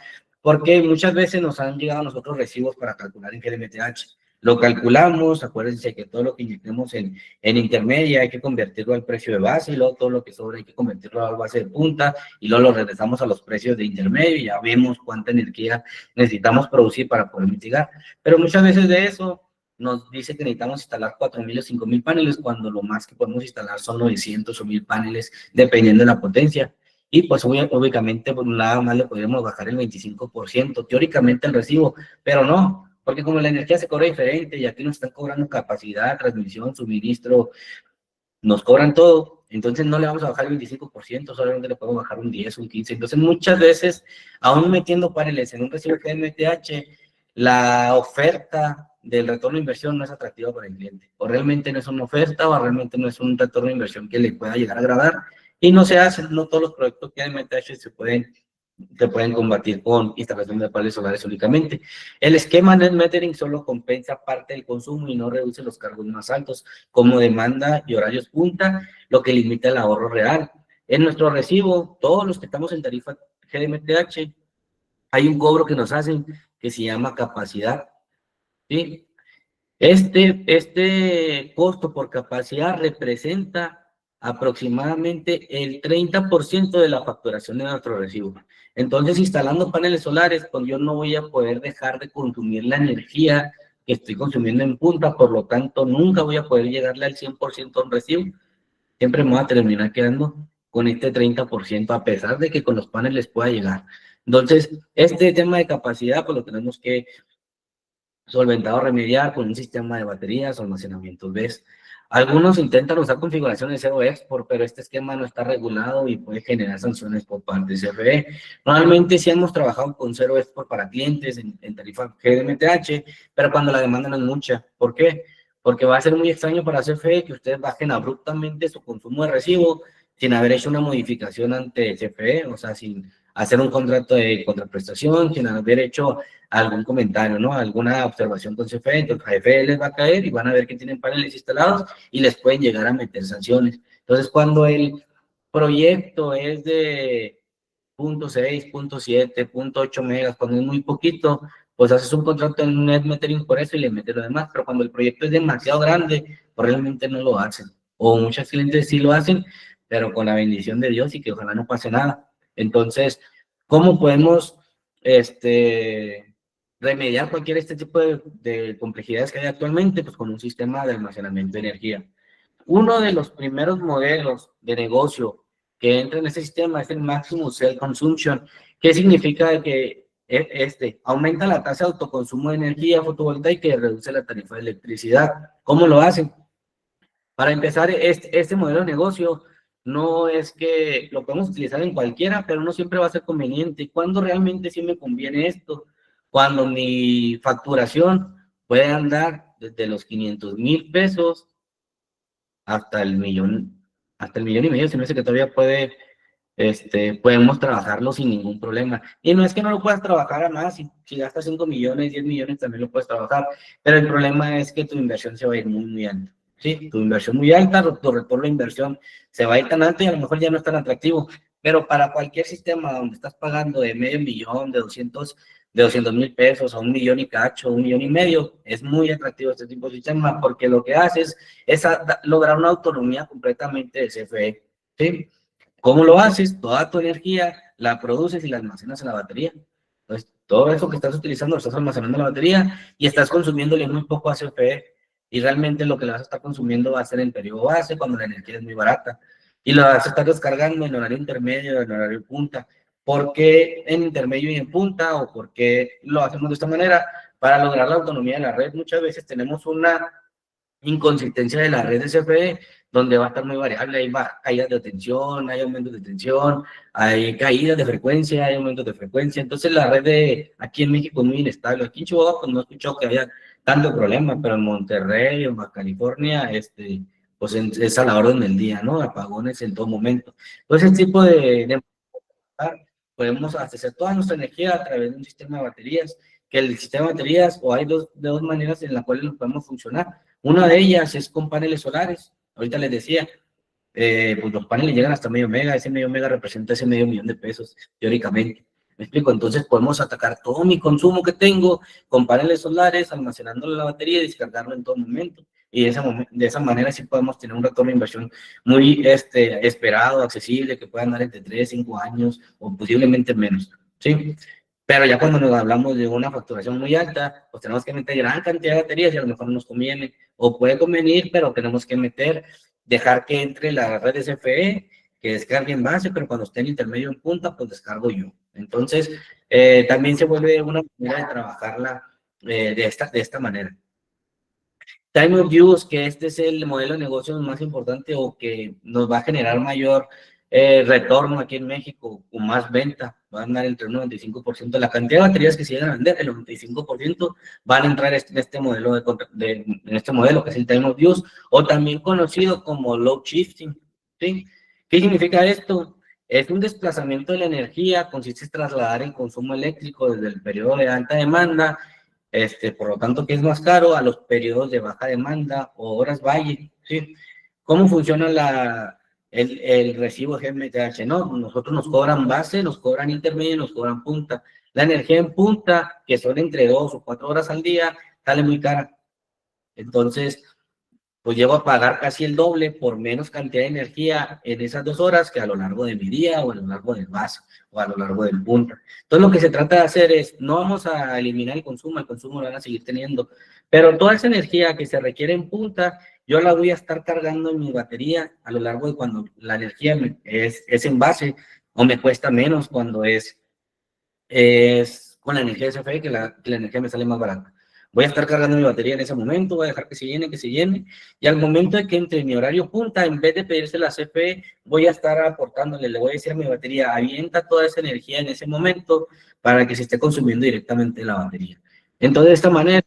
porque muchas veces nos han llegado a nosotros recibos para calcular en GMTH. Lo calculamos, acuérdense que todo lo que inyectemos en intermedia hay que convertirlo al precio de base, y luego todo lo que sobra hay que convertirlo a base de punta, y luego lo regresamos a los precios de intermedio, y ya vemos cuánta energía necesitamos producir para poder mitigar. Pero muchas veces de eso nos dice que necesitamos instalar 4,000 o 5,000 paneles, cuando lo más que podemos instalar son 900 o 1,000 paneles, dependiendo de la potencia. Y pues obviamente pues, nada más le podríamos bajar el 25%, teóricamente el recibo, pero no, porque como la energía se cobra diferente y aquí nos están cobrando capacidad, transmisión, suministro, nos cobran todo, entonces no le vamos a bajar el 25%, solamente le podemos bajar un 10, un 15%. Entonces muchas veces, aún metiendo paneles en un recibo de MTH, la oferta del retorno de inversión no es atractiva para el cliente, o realmente no es una oferta, o realmente no es un retorno de inversión que le pueda llegar a agradar, y no se hacen, no todos los proyectos que hay en MTH se pueden se pueden combatir con instalación de paneles solares únicamente. El esquema net metering solo compensa parte del consumo y no reduce los cargos más altos, como demanda y horarios punta, lo que limita el ahorro real. En nuestro recibo, todos los que estamos en tarifa GDMTH, hay un cobro que nos hacen que se llama capacidad, ¿sí? Este costo por capacidad representa aproximadamente el 30% de la facturación de nuestro recibo. Entonces, instalando paneles solares, pues yo no voy a poder dejar de consumir la energía que estoy consumiendo en punta, por lo tanto, nunca voy a poder llegarle al 100% a un recibo. Siempre me voy a terminar quedando con este 30%, a pesar de que con los paneles pueda llegar. Entonces, este tema de capacidad, pues lo tenemos que solventado remediar con un sistema de baterías o almacenamientos BESS. Algunos intentan usar configuraciones cero export, pero este esquema no está regulado y puede generar sanciones por parte de CFE. Normalmente sí hemos trabajado con cero export para clientes en tarifa GDMTH, pero cuando la demanda no es mucha. ¿Por qué? Porque va a ser muy extraño para CFE que ustedes bajen abruptamente su consumo de recibo sin haber hecho una modificación ante CFE, o sea, sin hacer un contrato de contraprestación, sin haber hecho algún comentario, ¿no? Alguna observación con CFE, entonces a CFE les va a caer y van a ver que tienen paneles instalados y les pueden llegar a meter sanciones. Entonces, cuando el proyecto es de 0.6, 0.7, 0.8 megas, cuando es muy poquito, pues haces un contrato en net metering por eso y le metes lo demás, pero cuando el proyecto es demasiado grande, pues realmente no lo hacen. O muchos clientes sí lo hacen, pero con la bendición de Dios y que ojalá no pase nada. Entonces, ¿cómo podemos remediar cualquier este tipo de complejidades que hay actualmente? Pues con un sistema de almacenamiento de energía. Uno de los primeros modelos de negocio que entra en este sistema es el Maximum Cell Consumption. ¿Qué significa? Que aumenta la tasa de autoconsumo de energía fotovoltaica y reduce la tarifa de electricidad. ¿Cómo lo hacen? Para empezar, este modelo de negocio no es que lo podemos utilizar en cualquiera, pero no siempre va a ser conveniente. ¿Cuándo realmente sí me conviene esto? Cuando mi facturación puede andar desde los 500,000 pesos hasta el millón, hasta el millón y medio. Se me hace que todavía podemos trabajarlo sin ningún problema. Y no es que no lo puedas trabajar a más, si gastas 5 millones, 10 millones también lo puedes trabajar, pero el problema es que tu inversión se va a ir muy, muy alta. Sí, tu inversión muy alta, tu retorno de inversión se va a ir tan alto y a lo mejor ya no es tan atractivo, pero para cualquier sistema donde estás pagando de medio millón, de 200,000 pesos a 1,000,000 y cacho, 1,500,000, es muy atractivo este tipo de sistema porque lo que haces es lograr una autonomía completamente de CFE. ¿Sí? ¿Cómo lo haces? Toda tu energía la produces y la almacenas en la batería. Entonces, todo eso que estás utilizando lo estás almacenando en la batería y estás consumiéndole muy poco a CFE. Y realmente lo que le vas a estar consumiendo va a ser en periodo base, cuando la energía es muy barata. Y lo vas a estar descargando en horario intermedio, en horario punta. ¿Por qué en intermedio y en punta? ¿O por qué lo hacemos de esta manera? Para lograr la autonomía de la red, muchas veces tenemos una inconsistencia de la red de CFE, donde va a estar muy variable. Hay caídas de tensión, hay aumentos de tensión, hay caídas de frecuencia, hay aumentos de frecuencia. Entonces la red de aquí en México es muy inestable. Aquí en Chihuahua pues no he escuchado que haya tanto problema, pero en Monterrey, en Baja California, pues es a la orden del día, ¿no? Apagones en todo momento. Entonces, ese tipo de podemos abastecer toda nuestra energía a través de un sistema de baterías, que el sistema de baterías, o hay dos maneras en las cuales lo podemos funcionar. Una de ellas es con paneles solares. Ahorita les decía, pues los paneles llegan hasta medio mega, ese medio mega representa ese medio millón de pesos, teóricamente. ¿Me explico? Entonces podemos atacar todo mi consumo que tengo con paneles solares, almacenándolo en la batería y descargarlo en todo momento. Y de esa manera sí podemos tener un retorno de inversión muy esperado, accesible, que pueda andar entre 3, 5 años o posiblemente menos. ¿Sí? Pero ya cuando nos hablamos de una facturación muy alta, pues tenemos que meter gran cantidad de baterías y a lo mejor nos conviene, o puede convenir, pero tenemos que dejar que entre la red SFE, que descargue en base, pero cuando esté en intermedio en punta, pues descargo yo. Entonces, también se vuelve una manera de trabajarla de esta manera. Time of use, que este es el modelo de negocio más importante o que nos va a generar mayor retorno aquí en México, con más venta, va a andar entre un 95%. La cantidad de baterías que se llegan a vender, el 95% van a entrar en este modelo, en este modelo que es el time of use, o también conocido como load shifting. ¿Sí? ¿Qué significa esto? Es un desplazamiento de la energía, consiste en trasladar el consumo eléctrico desde el periodo de alta demanda, por lo tanto que es más caro, a los periodos de baja demanda o horas valle, ¿sí? ¿Cómo funciona el recibo GMTH? No, nosotros nos cobran base, nos cobran intermedio y nos cobran punta. La energía en punta, que son entre 2 o 4 horas al día, sale muy cara. Entonces, pues llego a pagar casi el doble por menos cantidad de energía en esas 2 horas que a lo largo de mi día o a lo largo del base o a lo largo del punta. Entonces lo que se trata de hacer es, no vamos a eliminar el consumo lo van a seguir teniendo, pero toda esa energía que se requiere en punta, yo la voy a estar cargando en mi batería a lo largo de cuando la energía es en base o me cuesta menos cuando es con la energía de CFE que la energía me sale más barata. Voy a estar cargando mi batería en ese momento, voy a dejar que se llene, y al momento de que entre mi horario punta, en vez de pedirse la CFE, voy a estar aportándole, le voy a decir a mi batería, avienta toda esa energía en ese momento para que se esté consumiendo directamente la batería. Entonces, de esta manera,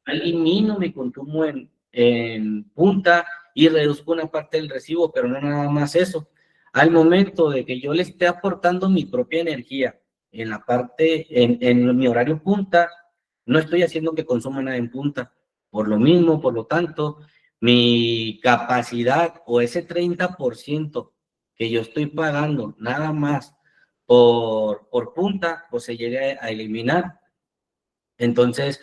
elimino mi consumo en punta y reduzco una parte del recibo, pero no nada más eso. Al momento de que yo le esté aportando mi propia energía en la parte, en mi horario punta, no estoy haciendo que consuma nada en punta. Por lo mismo, por lo tanto, mi capacidad o ese 30% que yo estoy pagando nada más por punta, pues se llega a eliminar. Entonces,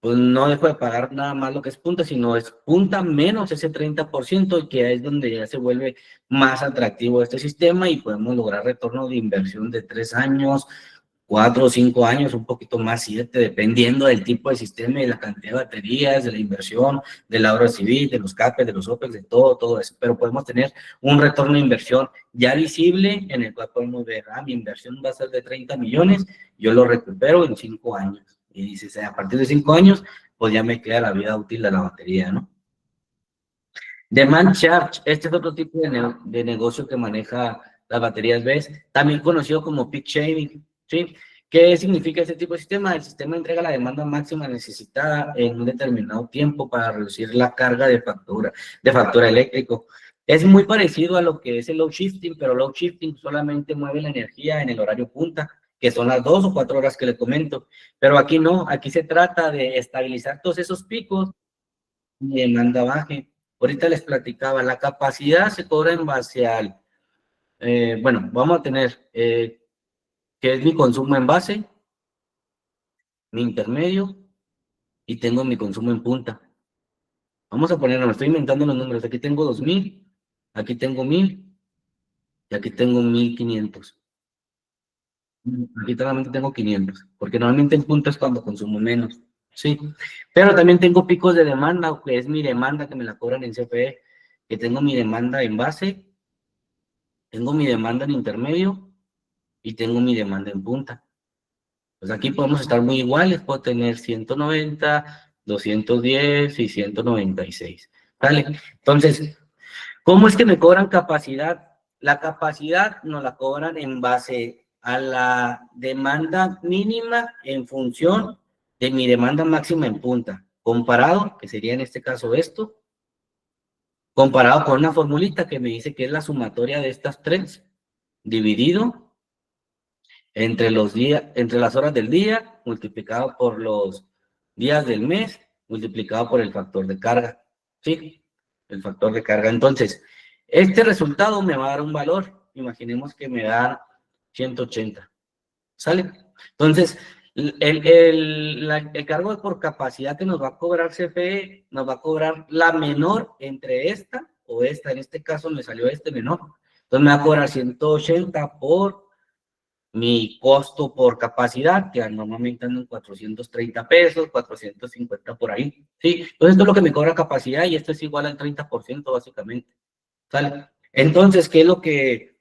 pues no dejo de pagar nada más lo que es punta, sino es punta menos ese 30%, y que es donde ya se vuelve más atractivo este sistema y podemos lograr retorno de inversión de 3 años, 4 o 5 años, un poquito más, 7, dependiendo del tipo de sistema y de la cantidad de baterías, de la inversión, del ahorro civil, de los CAPEX, de los OPEX, de todo eso. Pero podemos tener un retorno de inversión ya visible en el cual podemos ver, mi inversión va a ser de 30 millones, yo lo recupero en 5 años. Y dices, a partir de 5 años, pues ya me queda la vida útil de la batería, ¿no? Demand Charge, este es otro tipo de negocio que maneja las baterías BESS, también conocido como peak shaving, ¿sí? ¿Qué significa este tipo de sistema? El sistema entrega la demanda máxima necesitada en un determinado tiempo para reducir la carga de factura eléctrico. Es muy parecido a lo que es el load shifting, pero load shifting solamente mueve la energía en el horario punta, que son las 2 o 4 horas que le comento. Pero aquí no, aquí se trata de estabilizar todos esos picos y demanda baje. Ahorita les platicaba, la capacidad se cobra en base al, bueno, vamos a tener, que es mi consumo en base, mi intermedio, y tengo mi consumo en punta. Vamos a poner, me estoy inventando los números, aquí tengo 2000, aquí tengo 1000, y aquí tengo 1500. Aquí solamente tengo 500, porque normalmente en punta es cuando consumo menos, sí. Pero también tengo picos de demanda, que es mi demanda que me la cobran en CFE, que tengo mi demanda en base, tengo mi demanda en intermedio y tengo mi demanda en punta. Pues aquí podemos estar muy iguales, puedo tener 190, 210 y 196. ¿Vale? Entonces, ¿cómo es que me cobran capacidad? La capacidad nos la cobran en base a la demanda mínima en función de mi demanda máxima en punta, comparado, que sería en este caso esto, comparado con una formulita que me dice que es la sumatoria de estas tres, dividido entre los días, entre las horas del día, multiplicado por los días del mes, multiplicado por el factor de carga, ¿sí? El factor de carga. Entonces, este resultado me va a dar un valor, imaginemos que me da 180, ¿sale? Entonces, el cargo por capacidad que nos va a cobrar CFE, nos va a cobrar la menor entre esta o esta, en este caso me salió este menor, entonces me va a cobrar 180 por mi costo por capacidad, que normalmente ando en 430 pesos, 450 por ahí, ¿sí? Entonces esto es lo que me cobra capacidad y esto es igual al 30% básicamente, ¿sale? Entonces, ¿qué es lo que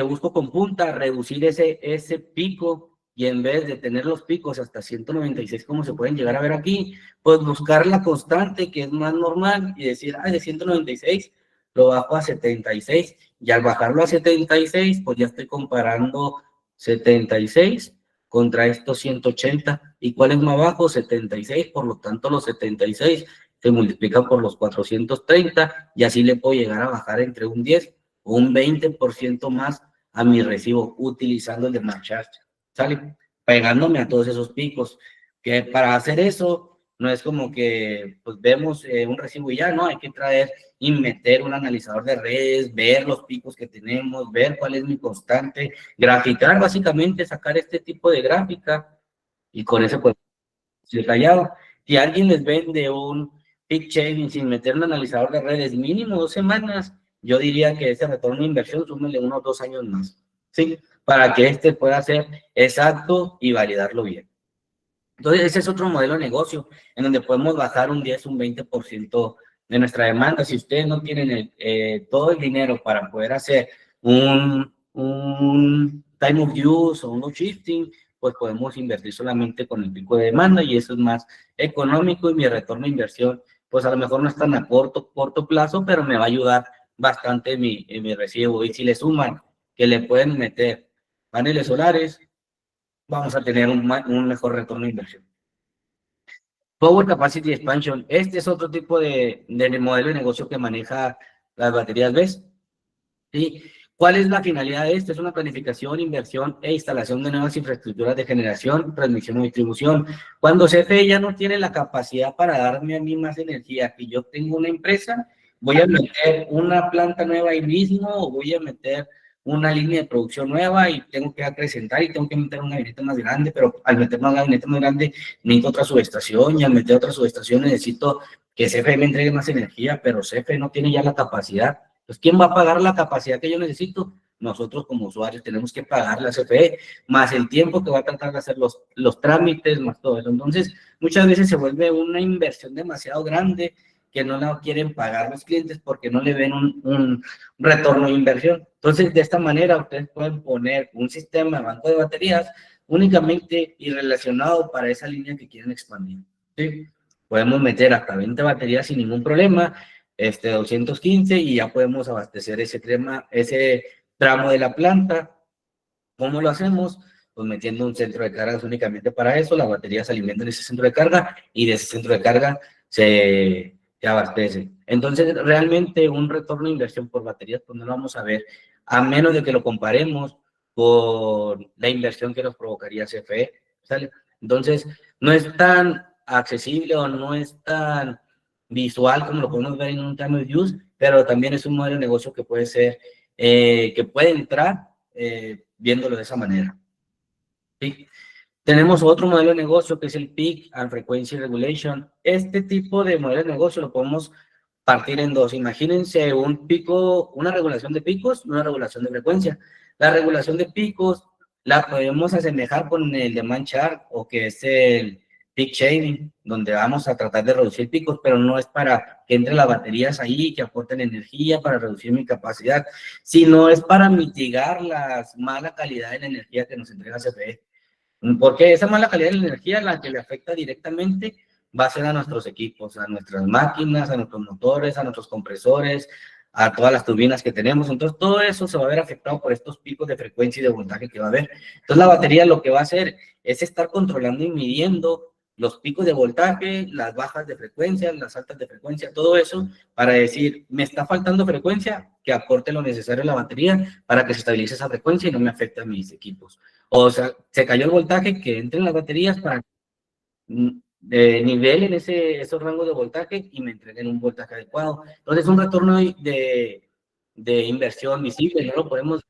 busco con punta? Reducir ese pico, y en vez de tener los picos hasta 196 como se pueden llegar a ver aquí, pues buscar la constante que es más normal y decir, de 196 lo bajo a 76, y al bajarlo a 76, pues ya estoy comparando 76 contra estos 180. ¿Y cuál es más bajo? 76, por lo tanto los 76 se multiplican por los 430 y así le puedo llegar a bajar entre un 10 o un 20% más a mi recibo utilizando el demand charge, ¿sale? Pegándome a todos esos picos, que para hacer eso no es como que pues vemos un recibo y ya, no, hay que traer y meter un analizador de redes, ver los picos que tenemos, ver cuál es mi constante, graficar básicamente, sacar este tipo de gráfica y con eso pues detallado. Si alguien les vende un peak shaving sin meter un analizador de redes mínimo 2 semanas, yo diría que ese retorno de inversión súmele 1 o 2 años más, ¿sí? Para que este pueda ser exacto y validarlo bien. Entonces, ese es otro modelo de negocio en donde podemos bajar un 10, un 20% de nuestra demanda. Si ustedes no tienen todo el dinero para poder hacer un time of use o un shifting, pues podemos invertir solamente con el pico de demanda y eso es más económico y mi retorno de inversión, pues a lo mejor no es tan a corto plazo, pero me va a ayudar bastante en mi recibo. Y si le suman que le pueden meter paneles solares, vamos a tener un mejor retorno de inversión. Power Capacity Expansion. Este es otro tipo de modelo de negocio que maneja las baterías BESS. ¿Sí? ¿Cuál es la finalidad de esto? Es una planificación, inversión e instalación de nuevas infraestructuras de generación, transmisión o distribución. Cuando CFE ya no tiene la capacidad para darme a mí más energía, que yo tengo una empresa, voy a meter una planta nueva ahí mismo o voy a meter una línea de producción nueva y tengo que acrecentar y tengo que meter un gabinete más grande, pero al meter un gabinete más grande necesito otra subestación y al meter otra subestación necesito que CFE me entregue más energía, pero CFE no tiene ya la capacidad. Pues, ¿quién va a pagar la capacidad que yo necesito? Nosotros como usuarios tenemos que pagar la CFE, más el tiempo que va a tratar de hacer los trámites, más todo eso. Entonces, muchas veces se vuelve una inversión demasiado grande que no la quieren pagar los clientes porque no le ven un retorno de inversión. Entonces, de esta manera, ustedes pueden poner un sistema de banco de baterías únicamente y relacionado para esa línea que quieren expandir. ¿Sí? Podemos meter hasta 20 baterías sin ningún problema, 215 y ya podemos abastecer ese tramo de la planta. ¿Cómo lo hacemos? Pues metiendo un centro de cargas únicamente para eso, las baterías se alimentan en ese centro de carga y de ese centro de carga se abastece. Entonces, realmente un retorno de inversión por baterías, pues no lo vamos a ver, a menos de que lo comparemos con la inversión que nos provocaría CFE, ¿sale? Entonces, no es tan accesible o no es tan visual como lo podemos ver en un time of use, pero también es un modelo de negocio que puede ser, que puede entrar viéndolo de esa manera. ¿Sí? Tenemos otro modelo de negocio que es el Peak and Frequency Regulation. Este tipo de modelo de negocio lo podemos partir en dos. Imagínense un pico, una regulación de picos, una regulación de frecuencia. La regulación de picos la podemos asemejar con el demand chart o que es el peak shaving, donde vamos a tratar de reducir picos, pero no es para que entren las baterías ahí, que aporten energía para reducir mi capacidad, sino es para mitigar la mala calidad de la energía que nos entrega CFE. Porque esa mala calidad de la energía, la que le afecta directamente, va a ser a nuestros equipos, a nuestras máquinas, a nuestros motores, a nuestros compresores, a todas las turbinas que tenemos. Entonces, todo eso se va a ver afectado por estos picos de frecuencia y de voltaje que va a haber. Entonces, la batería lo que va a hacer es estar controlando y midiendo los picos de voltaje, las bajas de frecuencia, las altas de frecuencia, todo eso para decir, me está faltando frecuencia, que aporte lo necesario a la batería para que se estabilice esa frecuencia y no me afecte a mis equipos. O sea, se cayó el voltaje, que entren las baterías para nivelen esos rangos de voltaje y me entreguen un voltaje adecuado. Entonces, un retorno de inversión visible, no lo podemos,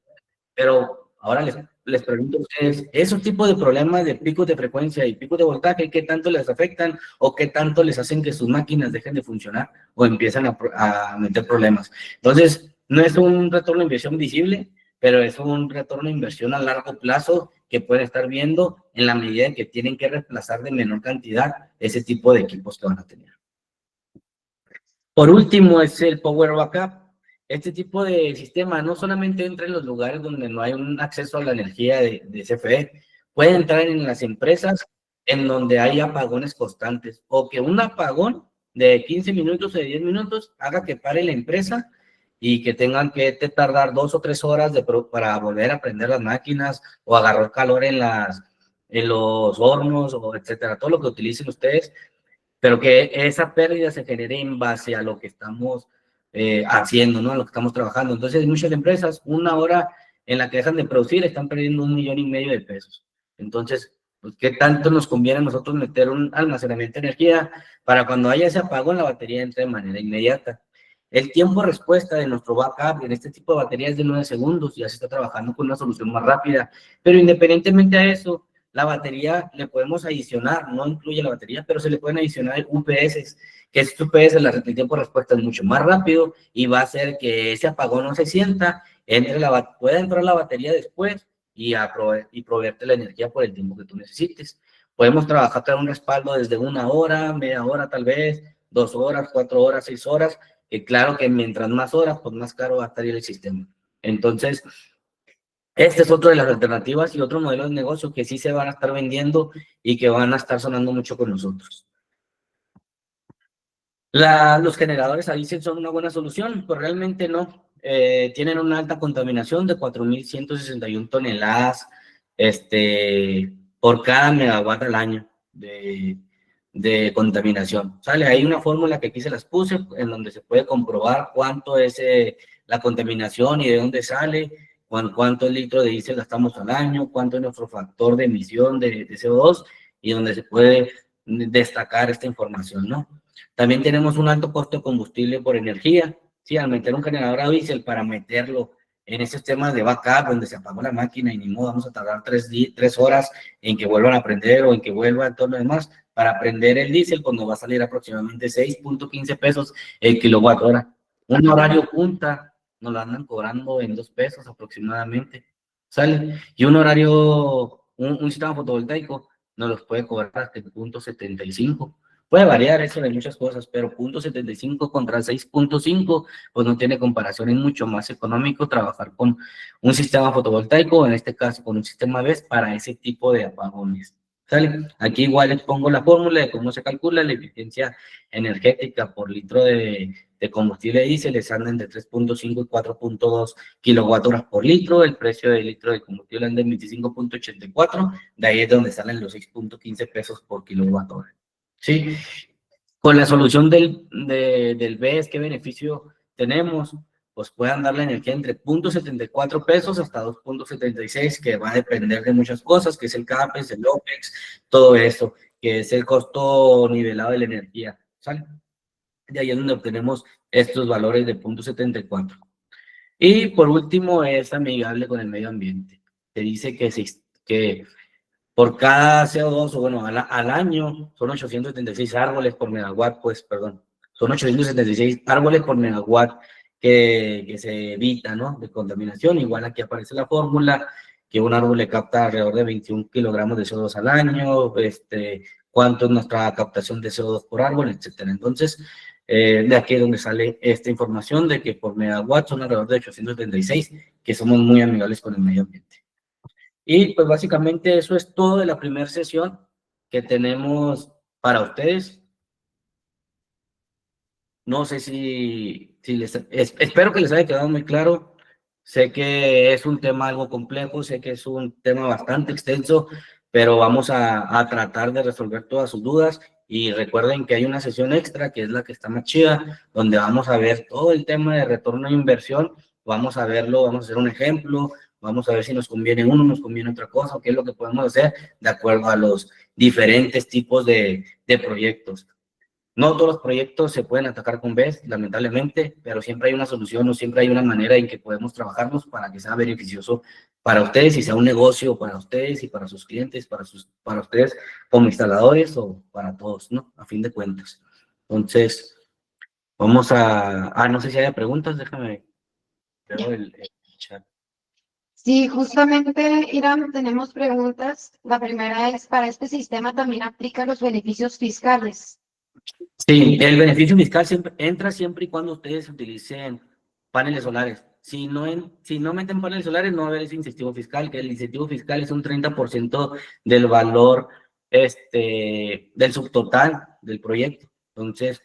pero ahora les pregunto a ustedes, ¿esos tipos de problemas de picos de frecuencia y picos de voltaje, qué tanto les afectan o qué tanto les hacen que sus máquinas dejen de funcionar o empiezan a meter problemas? Entonces, no es un retorno de inversión visible, pero es un retorno de inversión a largo plazo que pueden estar viendo en la medida en que tienen que reemplazar de menor cantidad ese tipo de equipos que van a tener. Por último, es el Power Backup. Este tipo de sistema no solamente entra en los lugares donde no hay un acceso a la energía de CFE, puede entrar en las empresas en donde hay apagones constantes o que un apagón de 15 minutos o de 10 minutos haga que pare la empresa y que tengan que tardar 2 o 3 horas para volver a prender las máquinas o agarrar calor en los hornos o etcétera, todo lo que utilicen ustedes, pero que esa pérdida se genere en base a lo que estamos haciendo, ¿no? A lo que estamos trabajando. Entonces, muchas empresas, 1 hora en la que dejan de producir, están perdiendo 1,5 millones de pesos. Entonces, pues, ¿qué tanto nos conviene a nosotros meter un almacenamiento de energía para cuando haya ese apagón, la batería entre de manera inmediata? El tiempo de respuesta de nuestro backup en este tipo de baterías es de 9 segundos, ya se está trabajando con una solución más rápida, pero independientemente a eso, la batería le podemos adicionar, no incluye la batería, pero se le pueden adicionar UPS, que es UPS, el tiempo de respuesta es mucho más rápido y va a hacer que ese apagón no se sienta, pueda entrar la batería después y proveerte la energía por el tiempo que tú necesites. Podemos trabajar con un respaldo desde 1 hora, media hora tal vez, 2 horas, 4 horas, 6 horas, y claro que mientras más horas, pues más caro va a estar el sistema. Entonces, este es otro de las alternativas y otro modelo de negocio que sí se van a estar vendiendo y que van a estar sonando mucho con nosotros. Los generadores a diésel son una buena solución, pues realmente no. Tienen una alta contaminación de 4,161 toneladas por cada megawatt al año de contaminación. ¿Sale? Hay una fórmula que aquí se las puse en donde se puede comprobar cuánto es la contaminación y de dónde sale, cuántos litros de diésel gastamos al año, cuánto es nuestro factor de emisión de CO2 y donde se puede destacar esta información, ¿no? También tenemos un alto costo de combustible por energía. Sí, al meter un generador a diésel para meterlo en esos temas de backup, donde se apagó la máquina y ni modo, vamos a tardar 3 horas en que vuelvan a prender o en que vuelva todo lo demás. Para prender el diésel, pues nos va a salir aproximadamente 6.15 pesos el kilowatt hora. Un horario punta nos lo andan cobrando en 2 pesos aproximadamente. ¿Sale? Y un horario, un sistema fotovoltaico nos los puede cobrar hasta el 0.75. Puede variar eso de muchas cosas, pero 0.75 contra 6.5, pues no tiene comparación, es mucho más económico trabajar con un sistema fotovoltaico, en este caso con un sistema BESS para ese tipo de apagones. ¿Sale? Aquí igual les pongo la fórmula de cómo se calcula la eficiencia energética por litro de combustible diésel, les andan de 3.5 y 4.2 kilowatt-horas por litro, el precio del litro de combustible anda en 25.84, de ahí es donde salen los 6.15 pesos por kilowatt-hora. Sí, con la solución del BES, ¿qué beneficio tenemos? Pues puedan dar la energía entre 0.74 pesos hasta 2.76, que va a depender de muchas cosas, que es el CAPEX, el OPEX, todo eso, que es el costo nivelado de la energía, ¿sale? De ahí es donde obtenemos estos valores de 0.74. Y por último, es amigable con el medio ambiente. Se dice que por cada CO2, o bueno, al año, son 876 árboles por megawatt, pues, perdón, son 876 árboles por megawatt que se evita, ¿no? De contaminación. Igual aquí aparece la fórmula, que un árbol le capta alrededor de 21 kilogramos de CO2 al año, cuánto es nuestra captación de CO2 por árbol, etcétera. Entonces, de aquí es donde sale esta información de que por megawatt son alrededor de 876, que somos muy amigables con el medio ambiente. Y pues básicamente eso es todo de la primera sesión que tenemos para ustedes. No sé si espero que les haya quedado muy claro. Sé que es un tema algo complejo, sé que es un tema bastante extenso, pero vamos a tratar de resolver todas sus dudas. Y recuerden que hay una sesión extra, que es la que está más chida, donde vamos a ver todo el tema de retorno de inversión. Vamos a verlo, vamos a hacer un ejemplo, vamos a ver si nos conviene uno, nos conviene otra cosa, o qué es lo que podemos hacer de acuerdo a los diferentes tipos de proyectos. No todos los proyectos se pueden atacar con BES, lamentablemente, pero siempre hay una solución o siempre hay una manera en que podemos trabajarlos para que sea beneficioso para ustedes y sea un negocio para ustedes y para sus clientes, para ustedes como instaladores o para todos, ¿no? A fin de cuentas. Entonces, vamos no sé si hay preguntas, déjame ver el chat. Sí, justamente, Irán, tenemos preguntas. La primera es, ¿para este sistema también aplica los beneficios fiscales? Sí, el beneficio fiscal entra siempre y cuando ustedes utilicen paneles solares. Si no meten paneles solares, no va a haber ese incentivo fiscal, que el incentivo fiscal es un 30% del valor del subtotal del proyecto. Entonces,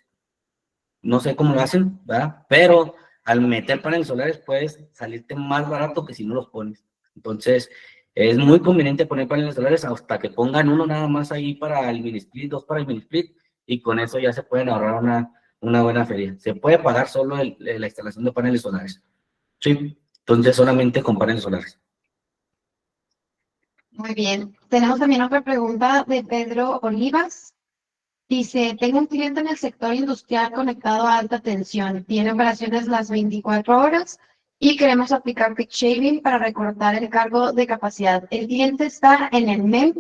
no sé cómo lo hacen, ¿verdad? Pero al meter paneles solares puedes salirte más barato que si no los pones. Entonces, es muy conveniente poner paneles solares hasta que pongan uno nada más ahí para el mini split, dos para el mini split, y con eso ya se pueden ahorrar una buena feria. Se puede pagar solo la instalación de paneles solares. Sí. Entonces solamente con paneles solares. Muy bien. Tenemos también otra pregunta de Pedro Olivas. Dice, tengo un cliente en el sector industrial conectado a alta tensión. Tiene operaciones las 24 horas y queremos aplicar peak shaving para recortar el cargo de capacidad. El cliente está en el MEM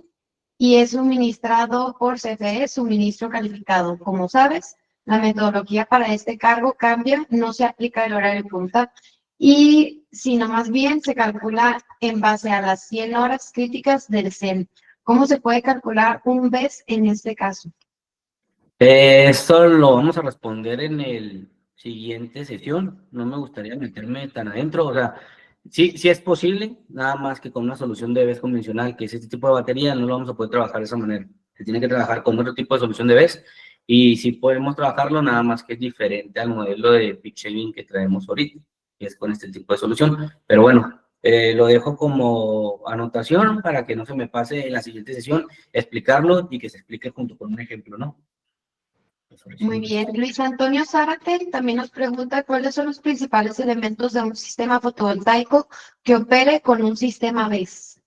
y es suministrado por CFE, suministro calificado. Como sabes, la metodología para este cargo cambia, no se aplica el horario punta y sino más bien se calcula en base a las 100 horas críticas del CEN. ¿Cómo se puede calcular un BES en este caso? Eso lo vamos a responder en el siguiente sesión. No me gustaría meterme tan adentro. O sea, sí es posible, nada más que con una solución de BES convencional, que es este tipo de batería, no lo vamos a poder trabajar de esa manera. Se tiene que trabajar con otro tipo de solución de BES y sí podemos trabajarlo, nada más que es diferente al modelo de peak shaving que traemos ahorita, que es con este tipo de solución. Pero bueno, lo dejo como anotación para que no se me pase en la siguiente sesión explicarlo y que se explique junto con un ejemplo, ¿no? Muy bien. Luis Antonio Zárate también nos pregunta cuáles son los principales elementos de un sistema fotovoltaico que opere con un sistema BES.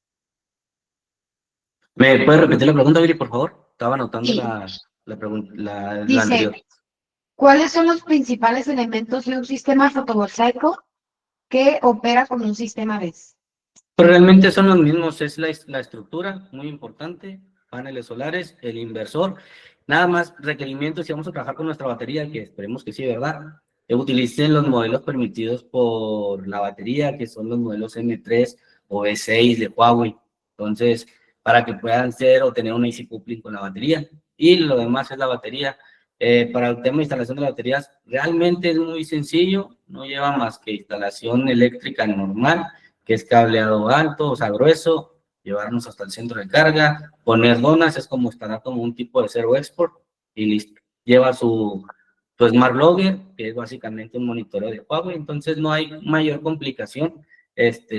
¿Me puedes repetir la pregunta, Viri, por favor? Estaba anotando Y la dice, anterior. ¿cuáles son los principales elementos de un sistema fotovoltaico que opera con un sistema BES? Pero realmente son los mismos, es la estructura, muy importante, paneles solares, el inversor, nada más requerimientos si vamos a trabajar con nuestra batería, que esperemos que sí, ¿verdad? Utilicen los modelos permitidos por la batería, que son los modelos M3 o E6 de Huawei. Entonces, para que puedan ser o tener un AC coupling con la batería. Y lo demás es la batería. Para el tema de instalación de baterías, realmente es muy sencillo, no lleva más que instalación eléctrica normal, que es cableado alto, o sea, grueso, llevarnos hasta el centro de carga, poner donas, es como estará como un tipo de cero export, y listo. Lleva su Smart Logger, que es básicamente un monitoreo de Huawei, entonces no hay mayor complicación,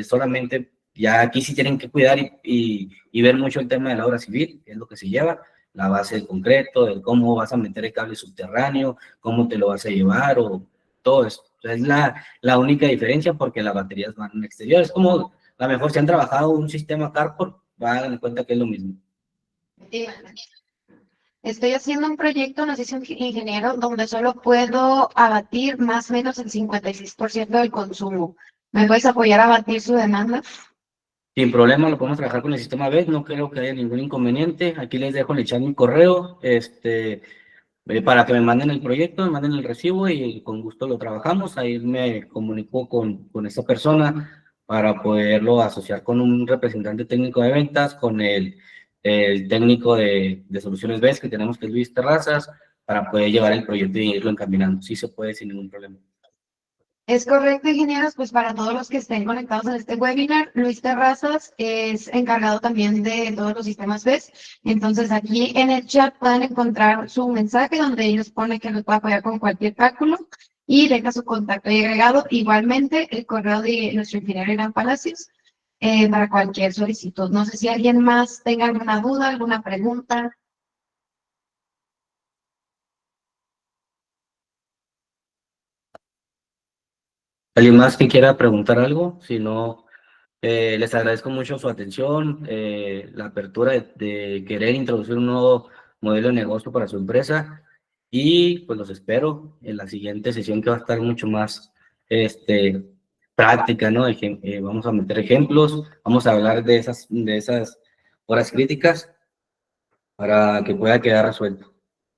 solamente ya aquí sí tienen que cuidar y ver mucho el tema de la obra civil, que es lo que se lleva, la base de concreto, de cómo vas a meter el cable subterráneo, cómo te lo vas a llevar, o todo eso. O sea, es la única diferencia porque las baterías van en exterior. Es como, a lo mejor si han trabajado un sistema carport, van a cuenta que es lo mismo. Estoy haciendo un proyecto, no sé si un ingeniero, donde solo puedo abatir más o menos el 56% del consumo. ¿Me puedes apoyar a abatir su demanda? Sin problema, lo podemos trabajar con el sistema BES, no creo que haya ningún inconveniente. Aquí les dejo en el chat mi correo, para que me manden el proyecto, me manden el recibo y con gusto lo trabajamos. Ahí me comunico con esa persona para poderlo asociar con un representante técnico de ventas, con el técnico de soluciones BES que tenemos, que es Luis Terrazas, para poder llevar el proyecto y irlo encaminando. Sí se puede sin ningún problema. Es correcto, ingenieros, pues para todos los que estén conectados en este webinar, Luis Terrazas es encargado también de todos los sistemas BES. Entonces aquí en el chat pueden encontrar su mensaje donde ellos ponen que nos puede apoyar con cualquier cálculo y deja su contacto y agregado. Igualmente el correo de nuestro ingeniero Irán Palacios para cualquier solicitud. No sé si alguien más tenga alguna duda, alguna pregunta. ¿Alguien más que quiera preguntar algo? Si no, les agradezco mucho su atención, la apertura de querer introducir un nuevo modelo de negocio para su empresa y pues los espero en la siguiente sesión que va a estar mucho más práctica, ¿no? Vamos a meter ejemplos, vamos a hablar de esas horas críticas para que pueda quedar resuelto.